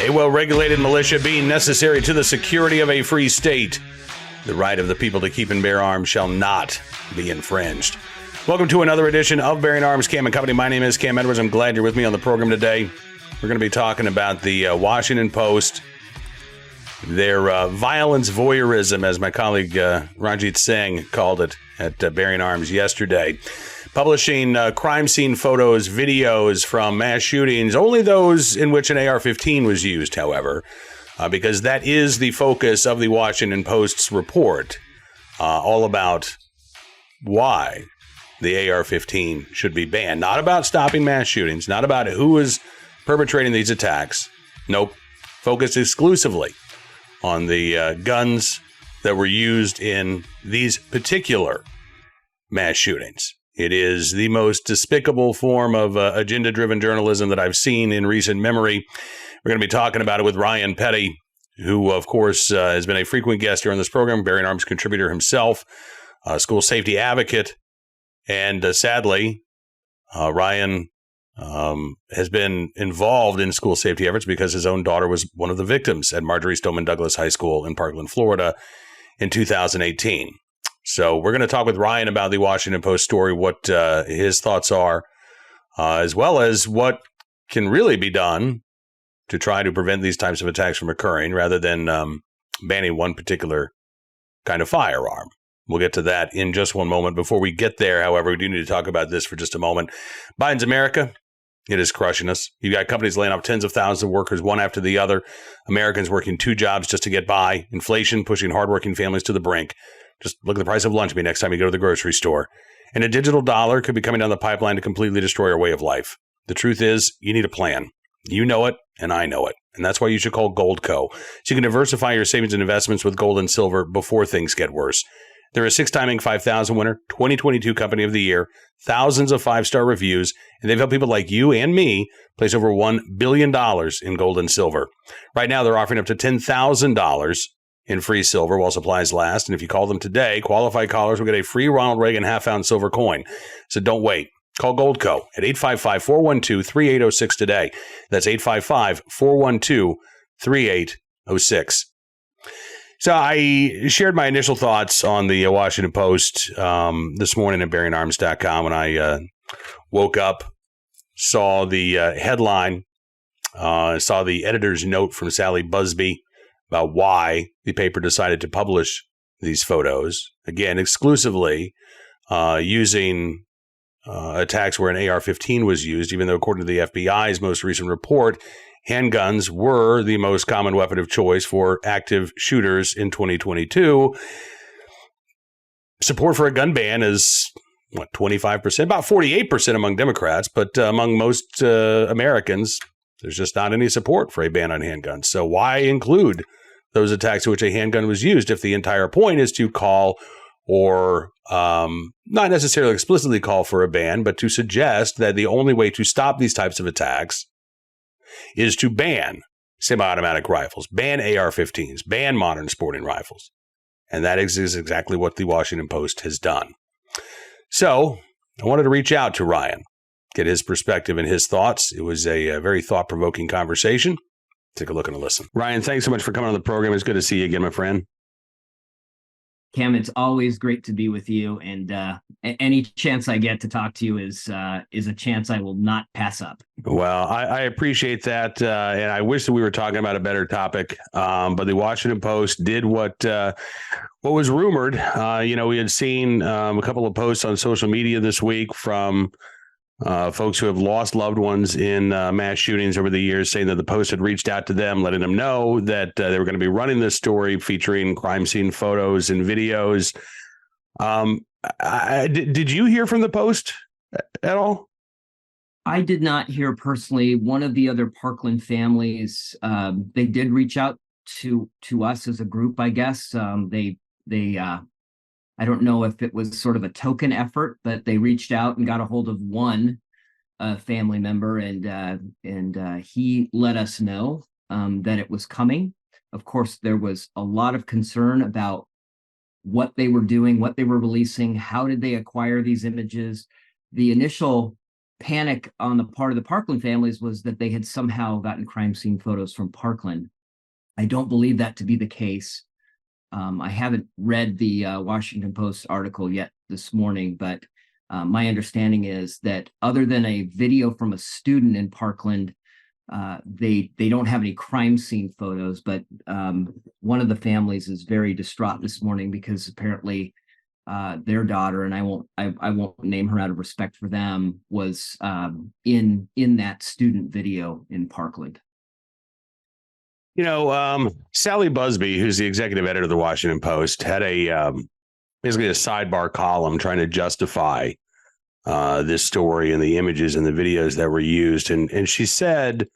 A well-regulated militia being necessary to the security of a free state. The right of the people to keep and bear arms shall not be infringed. Welcome to another edition of Bearing Arms, Cam and Company. My name is Cam Edwards. I'm glad you're with me on the program today. We're going to be talking about the Washington Post, their violence voyeurism, as my colleague Ranjit Singh called it at Bearing Arms yesterday. Publishing crime scene photos, videos from mass shootings, only those in which an AR-15 was used, however, because that is the focus of the Washington Post's report, all about why the AR-15 should be banned. Not about stopping mass shootings, not about who is perpetrating these attacks. Nope. Focused exclusively on the guns that were used in these particular mass shootings. It is the most despicable form of agenda-driven journalism that I've seen in recent memory. We're going to be talking about it with Ryan Petty, who, of course, has been a frequent guest here on this program, Bearing Arms contributor himself, school safety advocate. And sadly, Ryan has been involved in school safety efforts because his own daughter was one of the victims at Marjory Stoneman Douglas High School in Parkland, Florida in 2018. So we're going to talk with Ryan about the Washington Post story, what his thoughts are, as well as what can really be done to try to prevent these types of attacks from occurring rather than banning one particular kind of firearm. We'll get to that in just one moment. Before we get there, however, we do need to talk about this for just a moment. Biden's America, it is crushing us. You've got companies laying off tens of thousands of workers, one after the other. Americans working two jobs just to get by. Inflation pushing hardworking families to the brink. Just look at the price of lunch meat next time you go to the grocery store. And a digital dollar could be coming down the pipeline to completely destroy our way of life. The truth is, you need a plan. You know it, and I know it. And that's why you should call Goldco. So you can diversify your savings and investments with gold and silver before things get worse. They're a six-time Inc. 5000 winner, 2022 Company of the Year, thousands of five-star reviews, and they've helped people like you and me place over $1 billion in gold and silver. Right now, they're offering up to $10,000 in free silver while supplies last. And if you call them today, qualified callers will get a free Ronald Reagan half-ounce silver coin. So don't wait. Call Goldco at 855-412-3806 today. That's 855-412-3806. So I shared my initial thoughts on the Washington Post this morning at BearingArms.com when I woke up, saw the headline, saw the editor's note from Sally Busby about why the paper decided to publish these photos, again, exclusively using attacks where an AR-15 was used, even though according to the FBI's most recent report, handguns were the most common weapon of choice for active shooters in 2022. Support for a gun ban is, 25%? About 48% among Democrats, but among most Americans, there's just not any support for a ban on handguns. So why include those attacks in which a handgun was used if the entire point is to call or not necessarily explicitly call for a ban, but to suggest that the only way to stop these types of attacks is to ban semi-automatic rifles, ban AR-15s, ban modern sporting rifles. And that is exactly what the Washington Post has done. So I wanted to reach out to Ryan, get his perspective and his thoughts. It was a very thought-provoking conversation. Take a look and a listen. Ryan, thanks so much for coming on the program. It's good to see you again, my friend. Cam, it's always great to be with you, and any chance I get to talk to you is a chance I will not pass up. Well, I appreciate that, and I wish that we were talking about a better topic. But the Washington Post did what was rumored. We had seen a couple of posts on social media this week from folks who have lost loved ones in mass shootings over the years, saying that the Post had reached out to them, letting them know that they were going to be running this story featuring crime scene photos and videos. Did you hear from the Post at all? I did not hear personally. One of the other Parkland families, they did reach out to us as a group, I guess. I don't know if it was sort of a token effort, but they reached out and got a hold of one family member, and he let us know that it was coming. Of course, there was a lot of concern about what they were doing, what they were releasing, how did they acquire these images. The initial panic on the part of the Parkland families was that they had somehow gotten crime scene photos from Parkland. I don't believe that to be the case. I haven't read the Washington Post article yet this morning, but my understanding is that other than a video from a student in Parkland, they don't have any crime scene photos. But one of the families is very distraught this morning because apparently their daughter, and I won't name her out of respect for them, was in that student video in Parkland. Sally Busby, who's the executive editor of the Washington Post, had basically a sidebar column trying to justify this story and the images and the videos that were used. And she said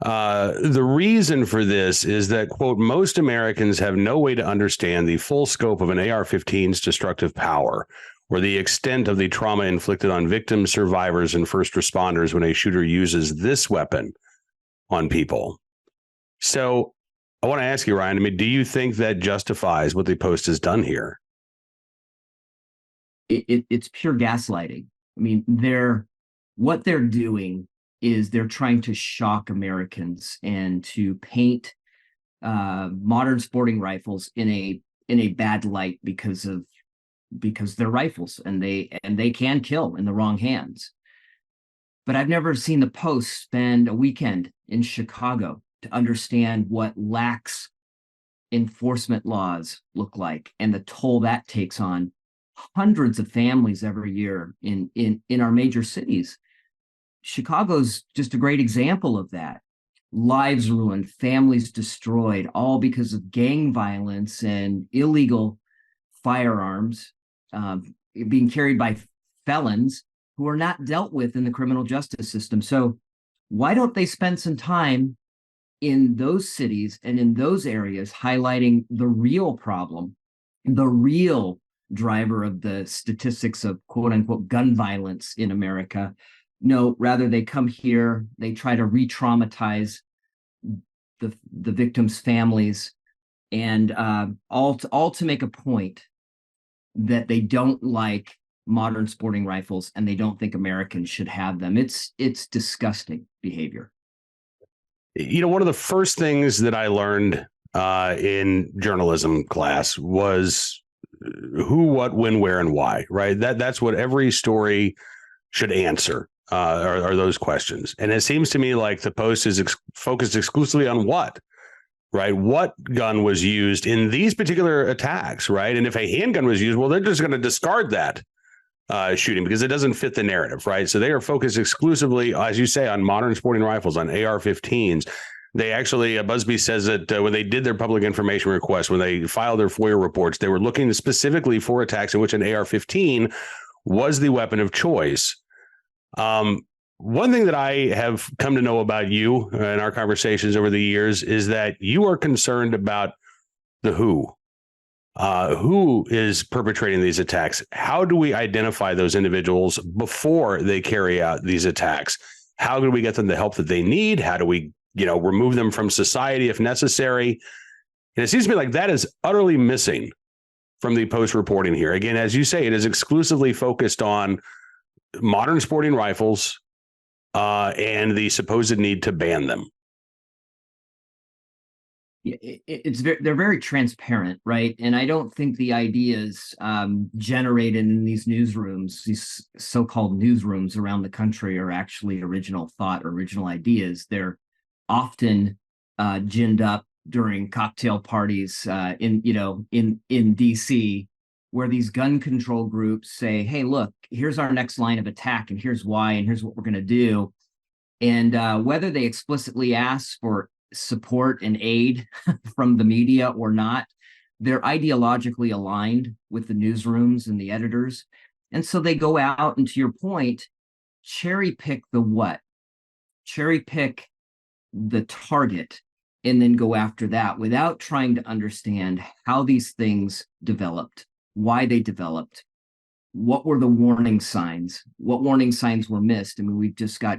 the reason for this is that, quote, most Americans have no way to understand the full scope of an AR-15's destructive power or the extent of the trauma inflicted on victims, survivors, and first responders when a shooter uses this weapon on people. So I want to ask you, Ryan, I mean, do you think that justifies what the Post has done here? It's pure gaslighting. I mean, what they're doing is they're trying to shock Americans and to paint modern sporting rifles in a bad light because they're rifles and they can kill in the wrong hands. But I've never seen the Post spend a weekend in Chicago to understand what lax enforcement laws look like and the toll that takes on hundreds of families every year in our major cities. Chicago's just a great example of that. Lives ruined, families destroyed, all because of gang violence and illegal firearms being carried by felons who are not dealt with in the criminal justice system. So why don't they spend some time in those cities and in those areas highlighting the real problem, the real driver of the statistics of quote unquote gun violence in America? No, rather they come here, they try to re-traumatize the victims' families, and all to make a point that they don't like modern sporting rifles and they don't think Americans should have them. It's disgusting behavior. One of the first things that I learned in journalism class was who, what, when, where, and why, right? That's what every story should answer, are those questions. And it seems to me like the Post is focused exclusively on what, right? What gun was used in these particular attacks, right? And if a handgun was used, well, they're just going to discard that shooting because it doesn't fit the narrative, right? So they are focused exclusively, as you say, on modern sporting rifles, on AR-15s. They actually, Busby says that when they did their public information request, when they filed their FOIA reports, they were looking specifically for attacks in which an AR-15 was the weapon of choice. One thing that I have come to know about you in our conversations over the years is that you are concerned about the who is perpetrating these attacks. How do we identify those individuals before they carry out these attacks? How do we get them the help that they need? How do we, remove them from society if necessary? And it seems to me like that is utterly missing from the Post reporting here. Again, as you say, it is exclusively focused on modern sporting rifles and the supposed need to ban them. They're very transparent, right? And I don't think the ideas generated in these newsrooms, these so-called newsrooms around the country, are actually original thought, original ideas. They're often ginned up during cocktail parties in DC, where these gun control groups say, hey, look, here's our next line of attack, and here's why, and here's what we're going to do. And whether they explicitly ask for support and aid from the media or not, they're ideologically aligned with the newsrooms and the editors. And so they go out and, to your point, cherry pick the what, cherry pick the target, and then go after that without trying to understand how these things developed, why they developed, what were the warning signs, what warning signs were missed. I mean, we've just got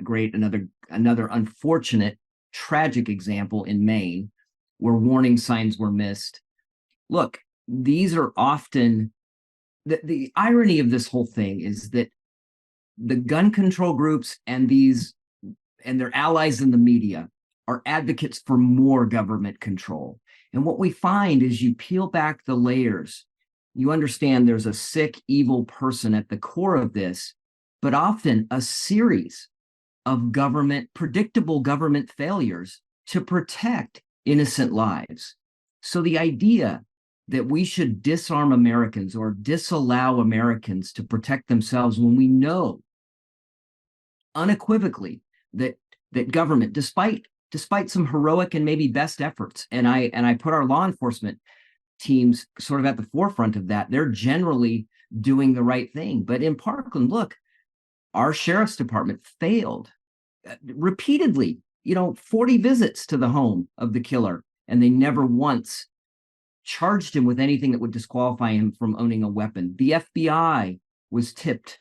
another unfortunate, tragic example in Maine where warning signs were missed. Look, these are often the irony of this whole thing is that the gun control groups and their allies in the media are advocates for more government control. And what we find is you peel back the layers, you understand there's a sick, evil person at the core of this, but often a series of predictable government failures to protect innocent lives. So the idea that we should disarm Americans or disallow Americans to protect themselves when we know unequivocally that government, despite some heroic and maybe best efforts, and I put our law enforcement teams sort of at the forefront of that, they're generally doing the right thing. But in Parkland, look, our sheriff's department failed repeatedly, 40 visits to the home of the killer, and they never once charged him with anything that would disqualify him from owning a weapon. The FBI was tipped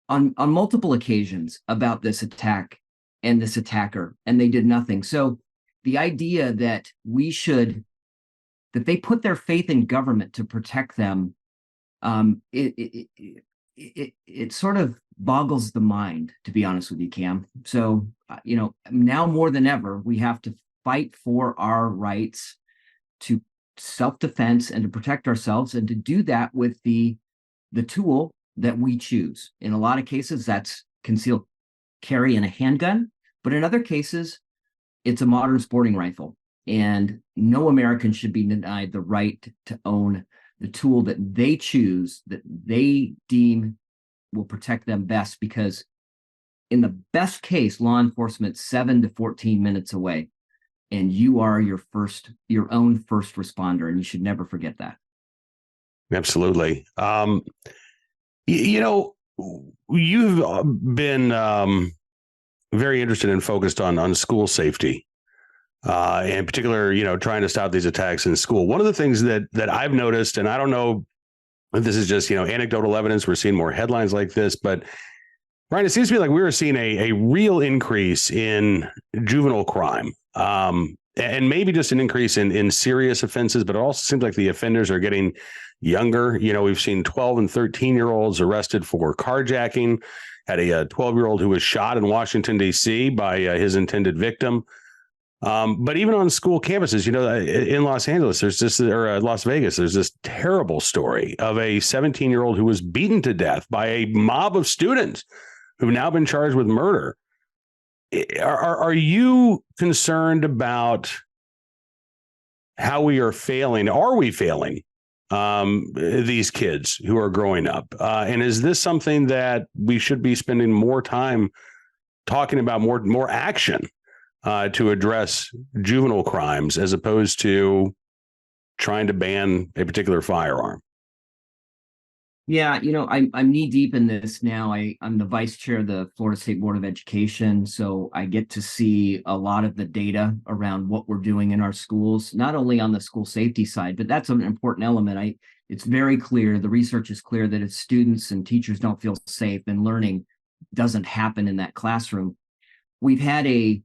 on multiple occasions about this attack and this attacker, and they did nothing. So the idea that they put their faith in government to protect them, it sort of boggles the mind, to be honest with you, Cam. So, now more than ever, we have to fight for our rights to self-defense and to protect ourselves, and to do that with the tool that we choose. In a lot of cases, that's concealed carry and a handgun, but in other cases, it's a modern sporting rifle. And no American should be denied the right to own the tool that they choose, that they deem will protect them best, because in the best case, law enforcement 7 to 14 minutes away, and you are your own first responder, and you should never forget that. Absolutely. You've been very interested and focused on school safety, in particular, trying to stop these attacks in school. One of the things that I've noticed, and I don't know if this is just, anecdotal evidence, we're seeing more headlines like this, but Ryan, it seems to me like we were seeing a real increase in juvenile crime, and maybe just an increase in serious offenses, but it also seems like the offenders are getting younger. We've seen 12 and 13-year-olds arrested for carjacking. Had a 12-year-old who was shot in Washington, D.C. by his intended victim. But even on school campuses, in Los Angeles, Las Vegas, there's this terrible story of a 17-year-old who was beaten to death by a mob of students who've now been charged with murder. Are you concerned about how we are failing? Are we failing these kids who are growing up? And is this something that we should be spending more time talking about, more action to address juvenile crimes, as opposed to trying to ban a particular firearm? Yeah, I'm knee deep in this now. I'm the vice chair of the Florida State Board of Education, so I get to see a lot of the data around what we're doing in our schools, not only on the school safety side, but that's an important element. It's very clear, the research is clear, that if students and teachers don't feel safe, then learning doesn't happen in that classroom. We've had a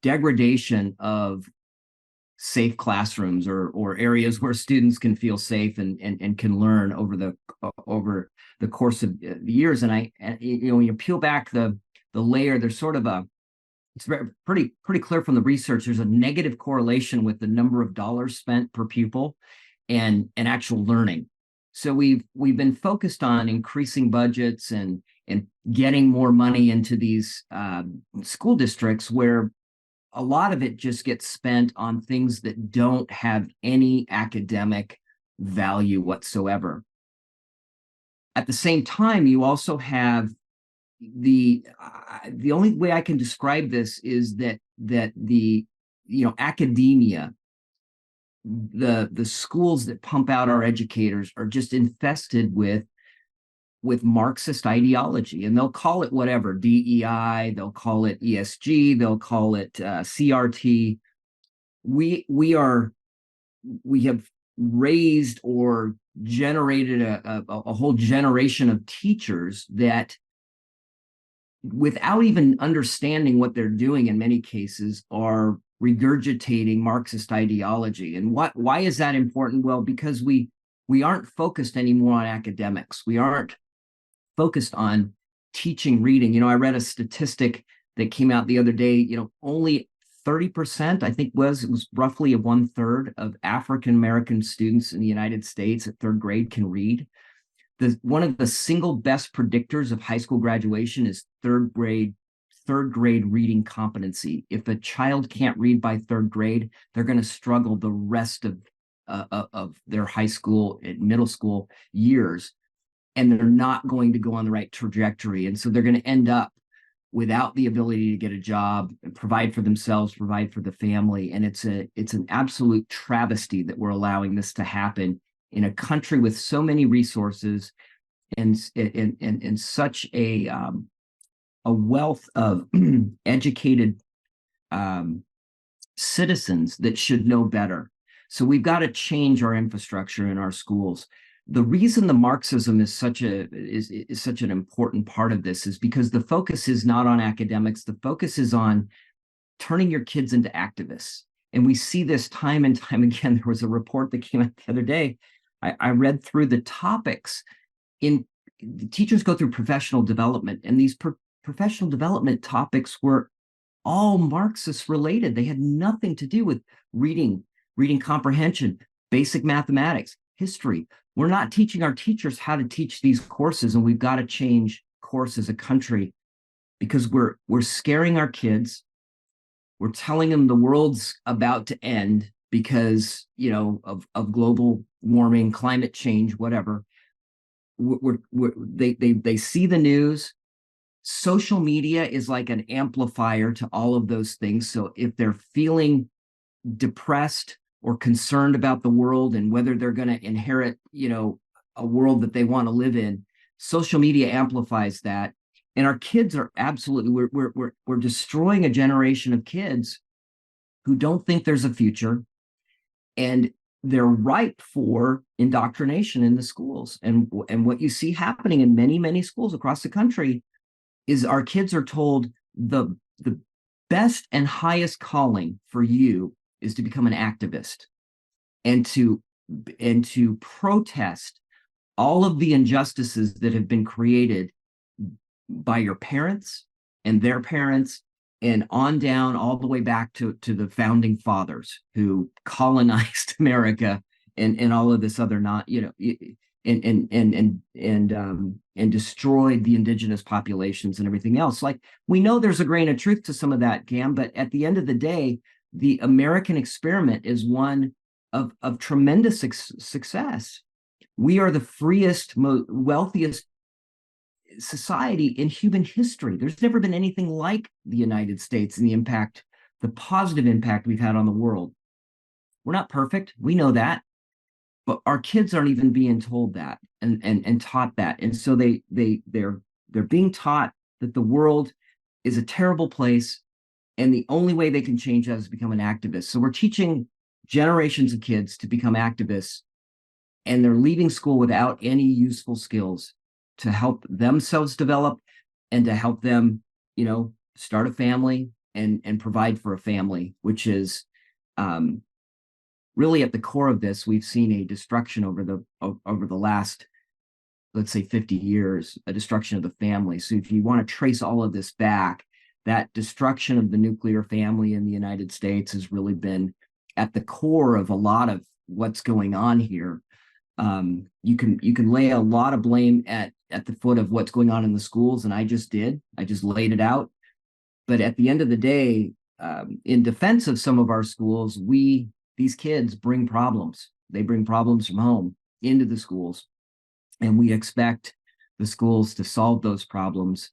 degradation of safe classrooms or areas where students can feel safe and can learn over the course of the years. And when you peel back the layer, there's sort of it's pretty clear from the research, there's a negative correlation with the number of dollars spent per pupil and actual learning. So we've been focused on increasing budgets and getting more money into these school districts, where a lot of it just gets spent on things that don't have any academic value whatsoever. At the same time, you also have the only way I can describe this is that the academia, the schools that pump out our educators, are just infested with Marxist ideology, and they'll call it whatever, DEI, they'll call it ESG, they'll call it CRT. We have raised or generated a whole generation of teachers that, without even understanding what they're doing in many cases, are regurgitating Marxist ideology. And why is that important? Well, because we aren't focused anymore on academics. We aren't focused on teaching reading. I read a statistic that came out the other day. Only 30%, I think it was roughly a 1/3 of African American students in the United States at third grade can read. One of the single best predictors of high school graduation is third grade reading competency. If a child can't read by third grade, they're going to struggle the rest of their high school and middle school years, and they're not going to go on the right trajectory. And so they're going to end up without the ability to get a job, provide for themselves, provide for the family. And it's an absolute travesty that we're allowing this to happen in a country with so many resources and such a wealth of educated citizens that should know better. So we've got to change our infrastructure in our schools. The reason the Marxism is such an important part of this is because the focus is not on academics. The focus is on turning your kids into activists. And we see this time and time again. There was a report that came out the other day. I read through the topics. The teachers go through professional development, and these professional development topics were all Marxist related. They had nothing to do with reading comprehension, basic mathematics, history. We're not teaching our teachers how to teach these courses, and we've got to change course as a country because we're scaring our kids. We're telling them the world's about to end because of global warming, climate change, whatever. They see the news. Social media is like an amplifier to all of those things. So if they're feeling depressed or concerned about the world and whether they're going to inherit, a world that they want to live in, social media amplifies that. And our kids are absolutely, we're destroying a generation of kids who don't think there's a future, and they're ripe for indoctrination in the schools. And what you see happening in many, many schools across the country is our kids are told the best and highest calling for you is to become an activist and to protest all of the injustices that have been created by your parents and their parents and on down all the way back to the founding fathers who colonized America and all of this other and destroyed the indigenous populations and everything else. Like, we know there's a grain of truth to some of that, Cam, but at the end of the day, the American experiment is one of tremendous success. We are the freest, wealthiest society in human history. There's never been anything like the United States and the positive impact we've had on the world. We're not perfect. We know that. But our kids aren't even being told that and taught that. And so they're being taught that the world is a terrible place, and the only way they can change that is become an activist. So we're teaching generations of kids to become activists, and they're leaving school without any useful skills to help themselves develop and to help them, start a family and provide for a family, which is really at the core of this. We've seen a destruction over the last, let's say, 50 years, a destruction of the family. So if you want to trace all of this back, that destruction of the nuclear family in the United States has really been at the core of a lot of what's going on here. You can lay a lot of blame at the foot of what's going on in the schools, and I just laid it out. But at the end of the day, in defense of some of our schools, these kids bring problems. They bring problems from home into the schools, and we expect the schools to solve those problems.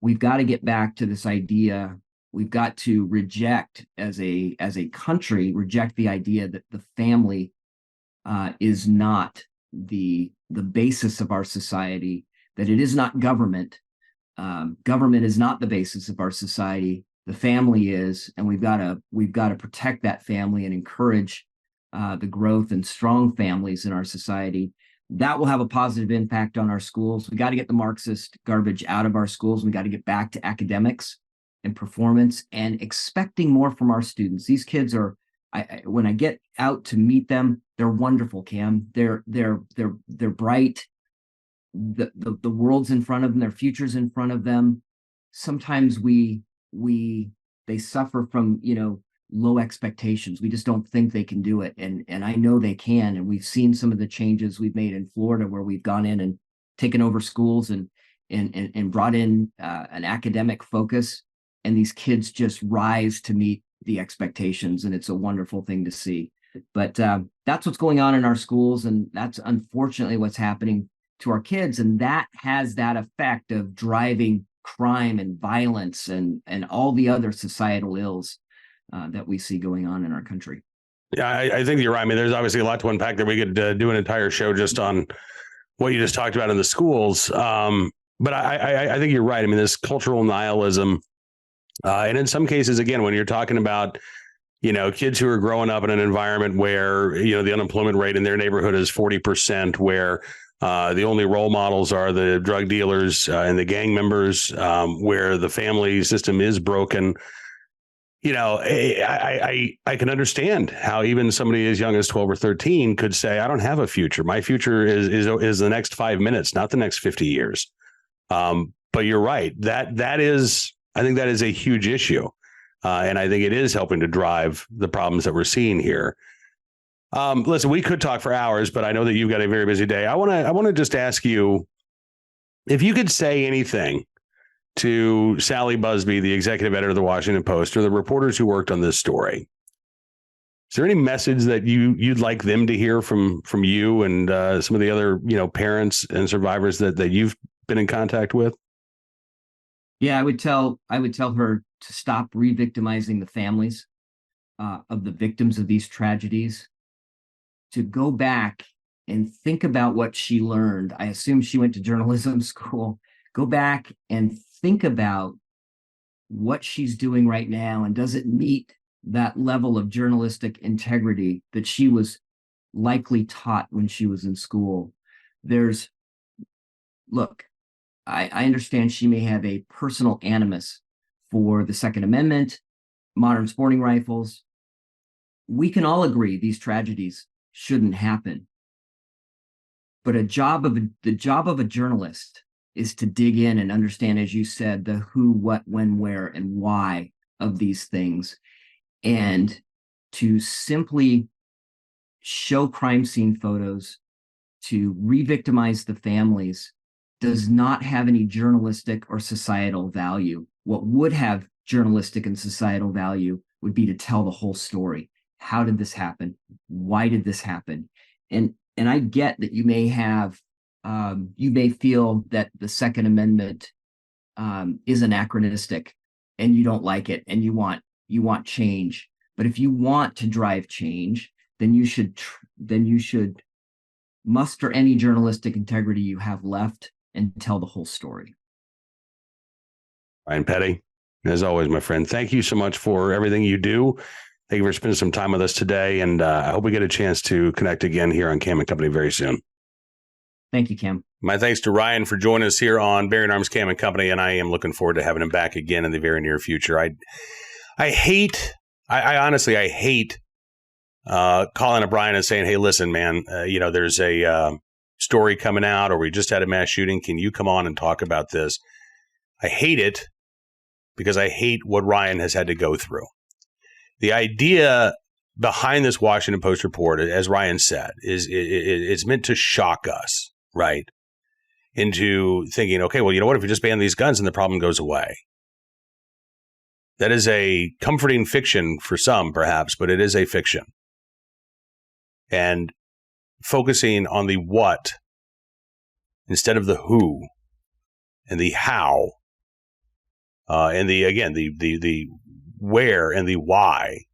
We've got to get back to this idea. We've got to reject, as a country, reject the idea that the family is not the basis of our society, that it is not government. Government is not the basis of our society. The family is, and we've got to protect that family and encourage the growth and strong families in our society. That will have a positive impact on our schools. We got to get the Marxist garbage out of our schools. We got to get back to academics and performance and expecting more from our students. These kids are, when I get out to meet them, they're wonderful, Cam. They're bright. the world's in front of them, their future's in front of them. Sometimes they suffer from, low expectations. We just don't think they can do it. And I know they can. And we've seen some of the changes we've made in Florida, where we've gone in and taken over schools and brought in an academic focus, and these kids just rise to meet the expectations. And it's a wonderful thing to see. But that's what's going on in our schools. And that's unfortunately what's happening to our kids. And that has that effect of driving crime and violence and all the other societal ills that we see going on in our country. Yeah, I think you're right. I mean, there's obviously a lot to unpack there. We could do an entire show just on what you just talked about in the schools. But I think you're right. I mean, this cultural nihilism, and in some cases, again, when you're talking about, kids who are growing up in an environment where, the unemployment rate in their neighborhood is 40%, where the only role models are the drug dealers and the gang members, where the family system is broken. I can understand how even somebody as young as 12 or 13 could say, I don't have a future. My future is the next 5 minutes, not the next 50 years. But you're right. I think that is a huge issue. And I think it is helping to drive the problems that we're seeing here. Listen, we could talk for hours, but I know that you've got a very busy day. I want to just ask you if you could say anything to Sally Busby, the executive editor of the Washington Post, or the reporters who worked on this story. Is there any message that you'd like them to hear from you and some of the other, parents and survivors that you've been in contact with? Yeah, I would tell her to stop re-victimizing the families of the victims of these tragedies, to go back and think about what she learned. I assume she went to journalism school. Go back and think about what she's doing right now, and does it meet that level of journalistic integrity that she was likely taught when she was in school. I understand she may have a personal animus for the Second Amendment, modern sporting rifles. We can all agree these tragedies shouldn't happen. But the job of a journalist is to dig in and understand, as you said, the who, what, when, where, and why of these things, and to simply show crime scene photos, to re-victimize the families, does not have any journalistic or societal value. What would have journalistic and societal value would be to tell the whole story. How did this happen? Why did this happen? And I get that you may have, you may feel that the Second Amendment is anachronistic, and you don't like it, and you want change. But if you want to drive change, then you should muster any journalistic integrity you have left and tell the whole story. Ryan Petty, as always, my friend, thank you so much for everything you do. Thank you for spending some time with us today, and I hope we get a chance to connect again here on Cam and Company very soon. Thank you, Cam. My thanks to Ryan for joining us here on Bearing Arms Cam and Company, and I am looking forward to having him back again in the very near future. I honestly hate calling up Ryan and saying, hey, listen, man, there's a story coming out, or we just had a mass shooting. Can you come on and talk about this? I hate it because I hate what Ryan has had to go through. The idea behind this Washington Post report, as Ryan said, is it's meant to shock us, right, into thinking, okay, well, you know what, if you just ban these guns and the problem goes away. That is a comforting fiction for some, perhaps, but it is a fiction. And focusing on the what instead of the who and the how, and the where and the why,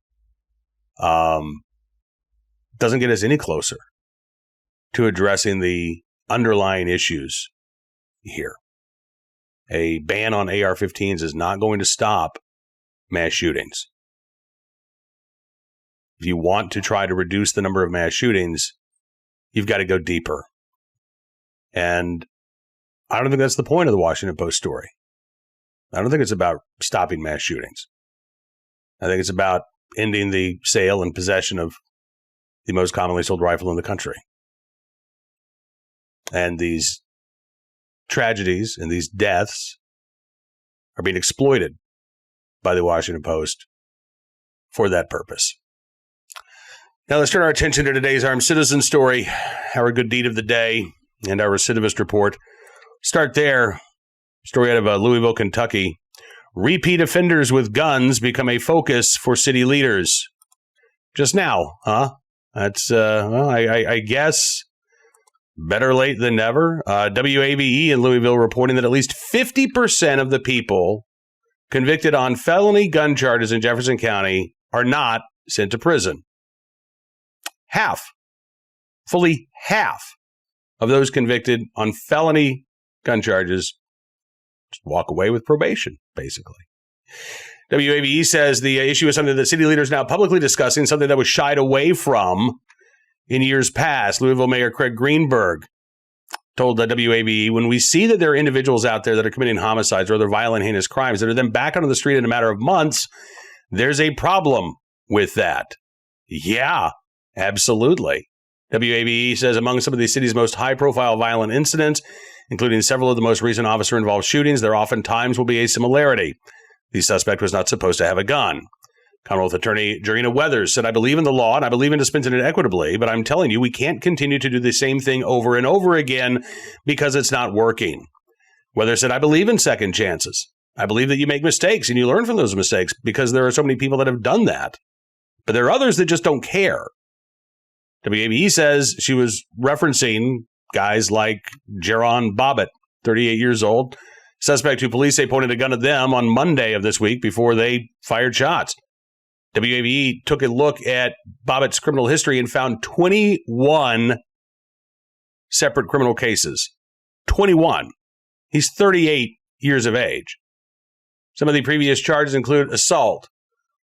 doesn't get us any closer to addressing the underlying issues here. A ban on AR-15s is not going to stop mass shootings. If you want to try to reduce the number of mass shootings, you've got to go deeper. And I don't think that's the point of the Washington Post story. I don't think it's about stopping mass shootings. I think it's about ending the sale and possession of the most commonly sold rifle in the country. And these tragedies and these deaths are being exploited by the Washington Post for that purpose. Now let's turn our attention to today's armed citizen story, our good deed of the day, and our recidivist report. Start there. Story out of Louisville, Kentucky. Repeat offenders with guns become a focus for city leaders. Just now, huh? That's, I guess better late than never. WAVE in Louisville reporting that at least 50% of the people convicted on felony gun charges in Jefferson County are not sent to prison. Fully half of those convicted on felony gun charges just walk away with probation, basically. WAVE says the issue is something that city leaders are now publicly discussing, something that was shied away from in years past. Louisville Mayor Craig Greenberg told the WAVE, when we see that there are individuals out there that are committing homicides or other violent, heinous crimes that are then back onto the street in a matter of months, there's a problem with that. Yeah, absolutely. WAVE says among some of the city's most high-profile violent incidents, including several of the most recent officer-involved shootings, there oftentimes will be a similarity. The suspect was not supposed to have a gun. Commonwealth Attorney Jarena Weathers said, I believe in the law and I believe in dispensing it equitably, but I'm telling you, we can't continue to do the same thing over and over again because it's not working. Weathers said, I believe in second chances. I believe that you make mistakes and you learn from those mistakes because there are so many people that have done that. But there are others that just don't care. WABE says she was referencing guys like Jaron Bobbitt, 38 years old, suspect who police say pointed a gun at them on Monday of this week before they fired shots. WABE took a look at Bobbitt's criminal history and found 21 separate criminal cases. 21. He's 38 years of age. Some of the previous charges include assault,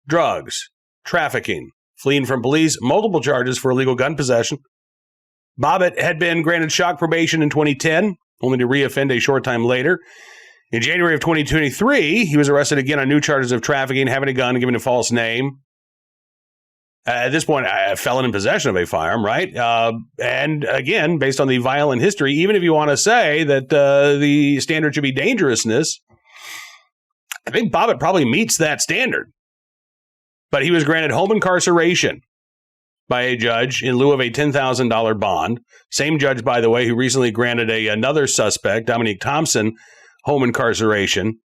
drugs, trafficking, fleeing from police, multiple charges for illegal gun possession. Bobbitt had been granted shock probation in 2010, only to reoffend a short time later. In January of 2023, he was arrested again on new charges of trafficking, having a gun, giving a false name. At this point, a felon in possession of a firearm, right? And again, based on the violent history, even if you want to say that the standard should be dangerousness, I think Bobbitt probably meets that standard. But he was granted home incarceration by a judge in lieu of a $10,000 bond. Same judge, by the way, who recently granted another suspect, Dominique Thompson, home incarceration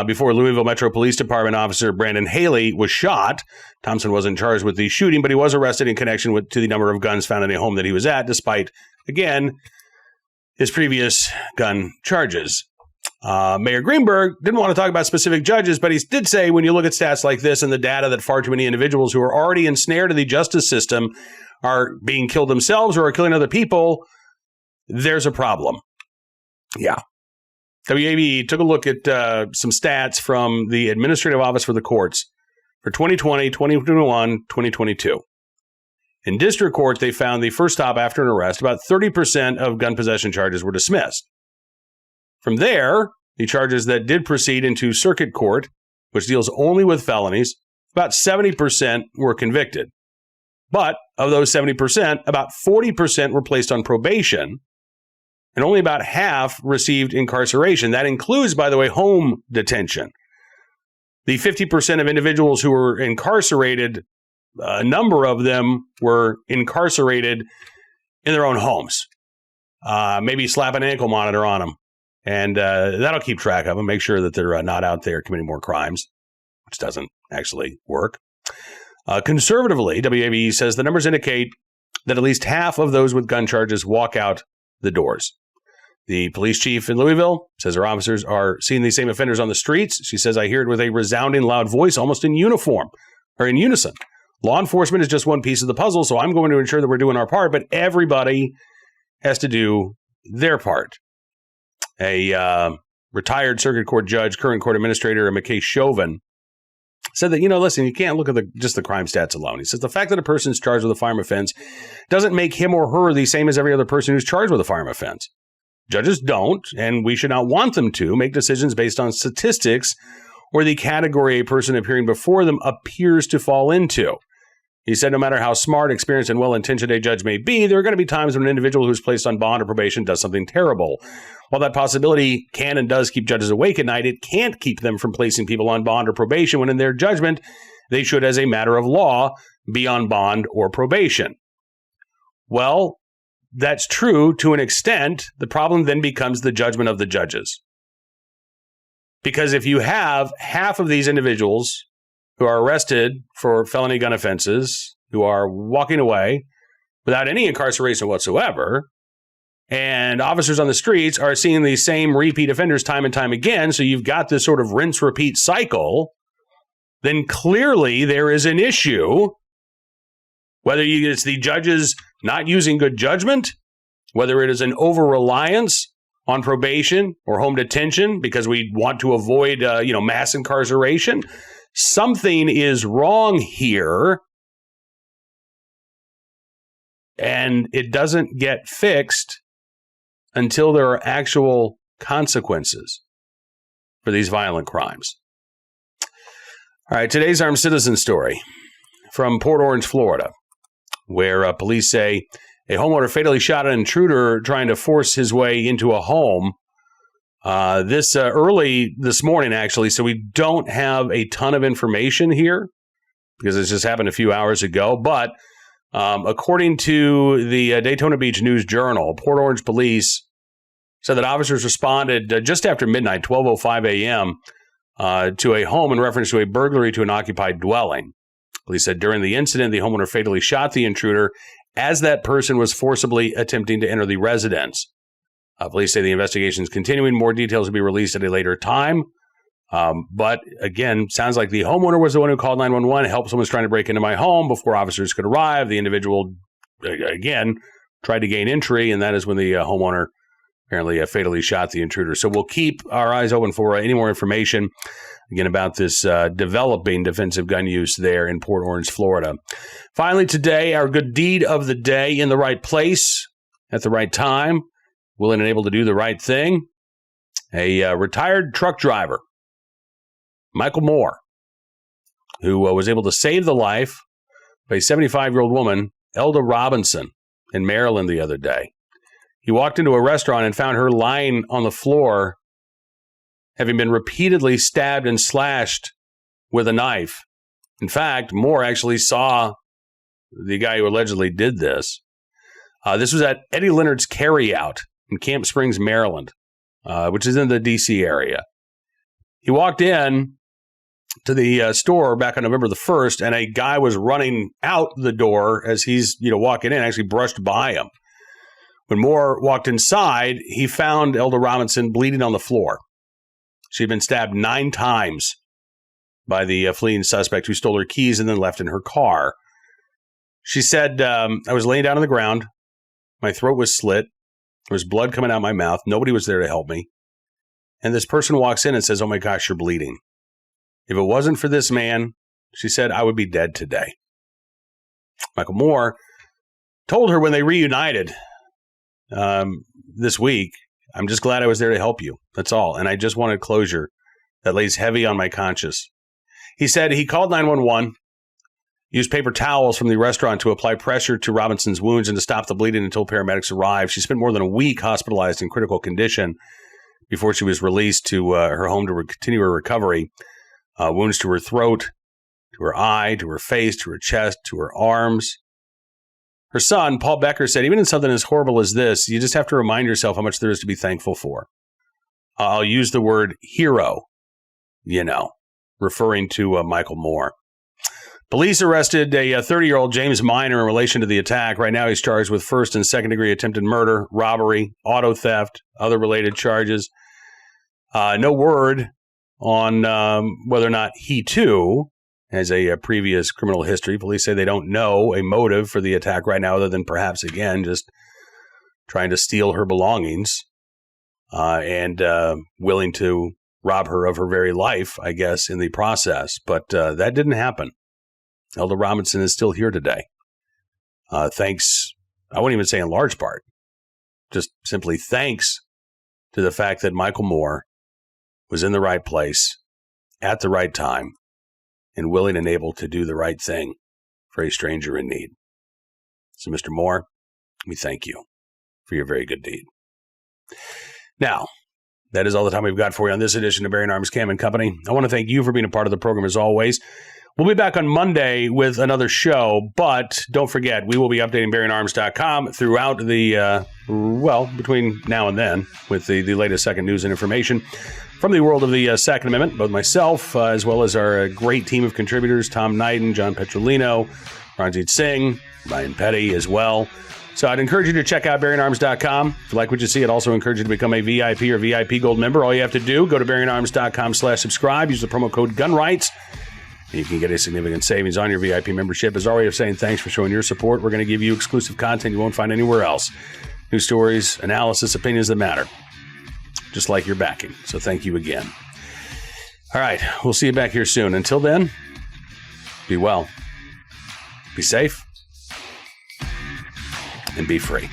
before Louisville Metro Police Department officer Brandon Haley was shot. Thompson wasn't charged with the shooting, but he was arrested in connection to the number of guns found in a home that he was at, despite, again, his previous gun charges. Mayor Greenberg didn't want to talk about specific judges, but he did say when you look at stats like this and the data that far too many individuals who are already ensnared in the justice system are being killed themselves or are killing other people, there's a problem. Yeah. WABE took a look at some stats from the Administrative Office for the Courts for 2020, 2021, 2022. In district court, they found the first stop after an arrest, about 30% of gun possession charges were dismissed. From there, the charges that did proceed into circuit court, which deals only with felonies, about 70% were convicted. But of those 70%, about 40% were placed on probation, and only about half received incarceration. That includes, by the way, home detention. The 50% of individuals who were incarcerated, a number of them were incarcerated in their own homes. Maybe slap an ankle monitor on them. And that'll keep track of them, make sure that they're not out there committing more crimes, which doesn't actually work. Conservatively, WABE says the numbers indicate that at least half of those with gun charges walk out the doors. The police chief in Louisville says her officers are seeing these same offenders on the streets. She says, I hear it with a resounding loud voice, almost in unison. Law enforcement is just one piece of the puzzle, so I'm going to ensure that we're doing our part, but everybody has to do their part. A retired circuit court judge, current court administrator, McKay Chauvin, said that, listen, you can't look at just the crime stats alone. He says the fact that a person is charged with a firearm offense doesn't make him or her the same as every other person who's charged with a firearm offense. Judges don't, and we should not want them to, make decisions based on statistics or the category a person appearing before them appears to fall into. He said, no matter how smart, experienced, and well-intentioned a judge may be, there are going to be times when an individual who's placed on bond or probation does something terrible. While that possibility can and does keep judges awake at night, it can't keep them from placing people on bond or probation when, in their judgment, they should, as a matter of law, be on bond or probation. Well, that's true to an extent. The problem then becomes the judgment of the judges. Because if you have half of these individuals who are arrested for felony gun offenses, who are walking away without any incarceration whatsoever, and officers on the streets are seeing these same repeat offenders time and time again, so you've got this sort of rinse-repeat cycle, then clearly there is an issue, whether it's the judges not using good judgment, whether it is an over-reliance on probation or home detention because we want to avoid mass incarceration. Something is wrong here, and it doesn't get fixed until there are actual consequences for these violent crimes. All right, today's armed citizen story from Port Orange, Florida, where police say a homeowner fatally shot an intruder trying to force his way into a home. This early this morning, actually, so we don't have a ton of information here because this just happened a few hours ago. But according to the Daytona Beach News Journal, Port Orange police said that officers responded just after midnight, 12:05 a.m., to a home in reference to a burglary to an occupied dwelling. Police said during the incident, the homeowner fatally shot the intruder as that person was forcibly attempting to enter the residence. Police say the investigation is continuing. More details will be released at a later time. But again, sounds like the homeowner was the one who called 911, helped someone trying to break into my home before officers could arrive. The individual, again, tried to gain entry, and that is when the homeowner apparently fatally shot the intruder. So we'll keep our eyes open for any more information, again, about this developing defensive gun use there in Port Orange, Florida. Finally, today, our good deed of the day: in the right place at the right time, willing and able to do the right thing. A retired truck driver, Michael Moore, who was able to save the life of a 75-year-old woman, Elda Robinson, in Maryland the other day. He walked into a restaurant and found her lying on the floor, having been repeatedly stabbed and slashed with a knife. In fact, Moore actually saw the guy who allegedly did this. This was at Eddie Leonard's Carryout in Camp Springs, Maryland, which is in the D.C. area. He walked in to the store back on November the 1st, and a guy was running out the door as he's walking in, actually brushed by him. When Moore walked inside, he found Elda Robinson bleeding on the floor. She had been stabbed 9 times by the fleeing suspect, who stole her keys and then left in her car. She said, I was laying down on the ground. My throat was slit. There was blood coming out my mouth. Nobody was there to help me. And this person walks in and says, "Oh my gosh, you're bleeding." If it wasn't for this man, she said, I would be dead today. Michael Moore told her when they reunited this week, "I'm just glad I was there to help you. That's all. And I just wanted closure that lays heavy on my conscience." He said he called 911, used paper towels from the restaurant to apply pressure to Robinson's wounds and to stop the bleeding until paramedics arrived. She spent more than a week hospitalized in critical condition before she was released to her home to continue her recovery. Wounds to her throat, to her eye, to her face, to her chest, to her arms. Her son, Paul Becker, said, even in something as horrible as this, you just have to remind yourself how much there is to be thankful for. I'll use the word hero, referring to Michael Moore. Police arrested a 30-year-old James Minor in relation to the attack. Right now, he's charged with first and second-degree attempted murder, robbery, auto theft, other related charges. No word on whether or not he, too, has a previous criminal history. Police say they don't know a motive for the attack right now, other than perhaps, again, just trying to steal her belongings and willing to rob her of her very life, I guess, in the process. But that didn't happen. Elda Robinson is still here today. Thanks, I wouldn't even say in large part, just simply thanks to the fact that Michael Moore was in the right place at the right time and willing and able to do the right thing for a stranger in need. So, Mr. Moore, we thank you for your very good deed. Now, that is all the time we've got for you on this edition of Bearing Arms Cam & Company. I want to thank you for being a part of the program as always. We'll be back on Monday with another show, but don't forget, we will be updating BearingArms.com throughout the, between now and then with the latest second news and information from the world of the Second Amendment, both myself as well as our great team of contributors, Tom Knighton, John Petrolino, Ranjit Singh, Ryan Petty as well. So I'd encourage you to check out BearingArms.com. If you like what you see, I'd also encourage you to become a VIP or VIP Gold member. All you have to do, go to BearingArms.com/subscribe, use the promo code GUNRIGHTS. You can get a significant savings on your VIP membership. As our way of saying thanks for showing your support, we're going to give you exclusive content you won't find anywhere else. News stories, analysis, opinions that matter. Just like your backing. So thank you again. All right. We'll see you back here soon. Until then, be well, be safe, and be free.